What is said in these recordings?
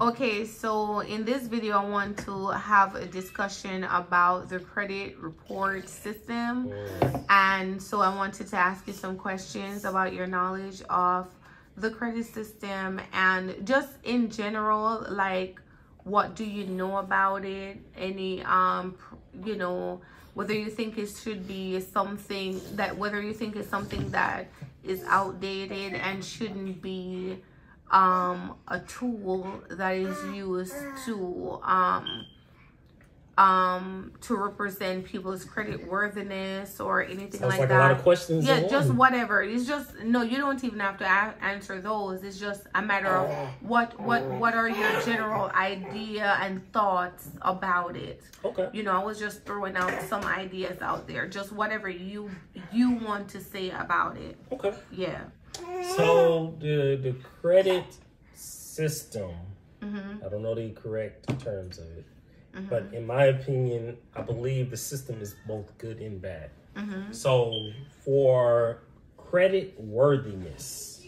Okay, so in this video, I want to have a discussion about the credit report system. And so I wanted to ask you some questions about your knowledge of the credit system and just in general, like, what do you know about it? Any, you know, whether you think it should be something that, whether you think it's something that is outdated and shouldn't be a tool that is used to represent people's credit worthiness or anything like that. A lot of questions. Yeah, just whatever. It's just, no, you don't even have to answer those. It's just a matter of what are your general idea and thoughts about it. Okay. You know, I was just throwing out some ideas out there. Just whatever you want to say about it. Okay. Yeah. So the credit system, I don't know the correct terms of it, but in my opinion, I believe the system is both good and bad. So for credit worthiness,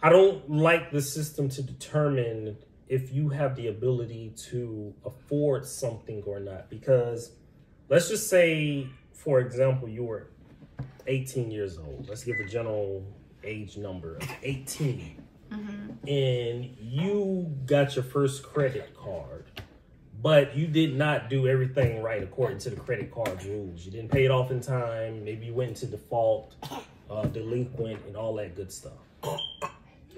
I don't like the system to determine if you have the ability to afford something or not, because let's just say, for example, you were 18 years old. Let's give a general age number of 18. And you got your first credit card, but you did not do everything right according to the credit card rules. You didn't pay it off in time. Maybe you went into default, delinquent, and all that good stuff.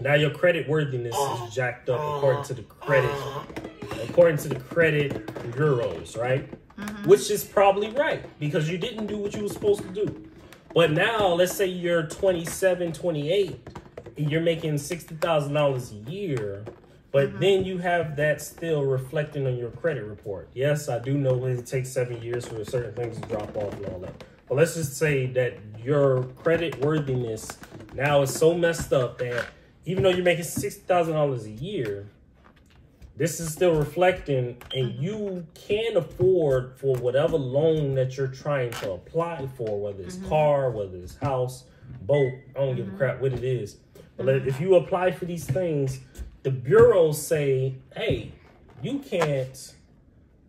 Now your credit worthiness is jacked up according to the credit bureaus, right? Which is probably right, because you didn't do what you were supposed to do. But now, let's say you're 27, 28, and you're making $60,000 a year, but then you have that still reflecting on your credit report. Yes, I do know it takes 7 years for certain things to drop off and all that. But let's just say that your credit worthiness now is so messed up that even though you're making $60,000 a year, this is still reflecting, and you can afford for whatever loan that you're trying to apply for, whether it's car, whether it's house, boat, I don't give a crap what it is. But if you apply for these things, the bureaus say, hey, you can't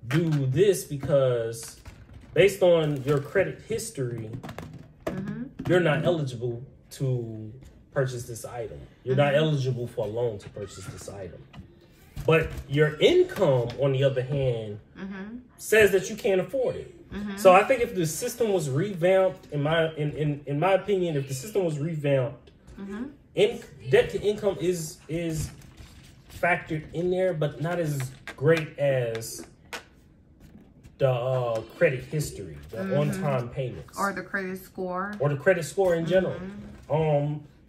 do this because based on your credit history, you're not eligible to purchase this item. You're not eligible for a loan to purchase this item. But your income, on the other hand, says that you can't afford it. So I think if the system was revamped, in my opinion, if the system was revamped, debt to income is factored in there, but not as great as the credit history, the on-time payments, or the credit score, in general.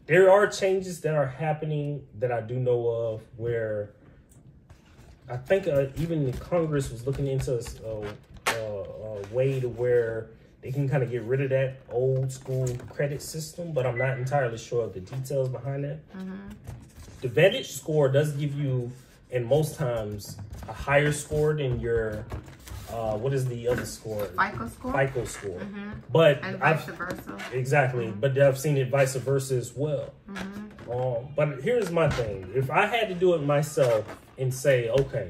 There are changes that are happening that I do know of, where I think even Congress was looking into a way to where they can kind of get rid of that old school credit system, but I'm not entirely sure of the details behind that. The Vantage score does give you, and most times, a higher score than your, what is the other score? FICO score. But and vice versa. Exactly. But I've seen it vice versa as well. But here's my thing. If I had to do it myself and say, okay,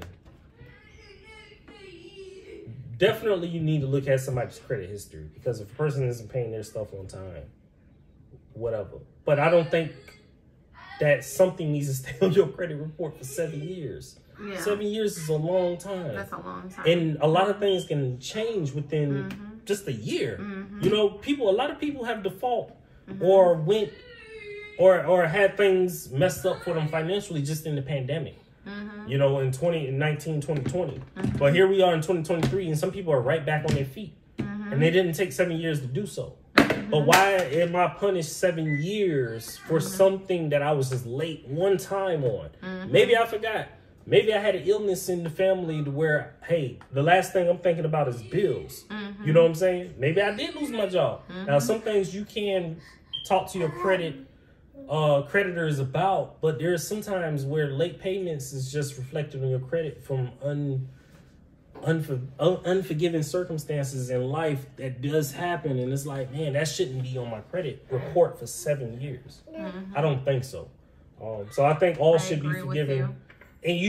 definitely you need to look at somebody's credit history, because if a person isn't paying their stuff on time, whatever. But I don't think that something needs to stay on your credit report for 7 years. Yeah. 7 years is a long time. That's a long time. And a lot of things can change within just a year. You know, a lot of people have default or went or had things messed up for them financially just in the pandemic. You know, in 2020. But here we are in 2023, and some people are right back on their feet. And they didn't take 7 years to do so. But why am I punished 7 years for something that I was just late one time on? Maybe I forgot. Maybe I had an illness in the family to where, hey, the last thing I'm thinking about is bills. You know what I'm saying? Maybe I did lose my job. Now, some things you can talk to your creditors about, but there are some times where late payments is just reflected on your credit from unforgiving circumstances in life that does happen, and it's like, man, that shouldn't be on my credit report for 7 years. I don't think so. So I think all I should be agree with forgiven. you. And you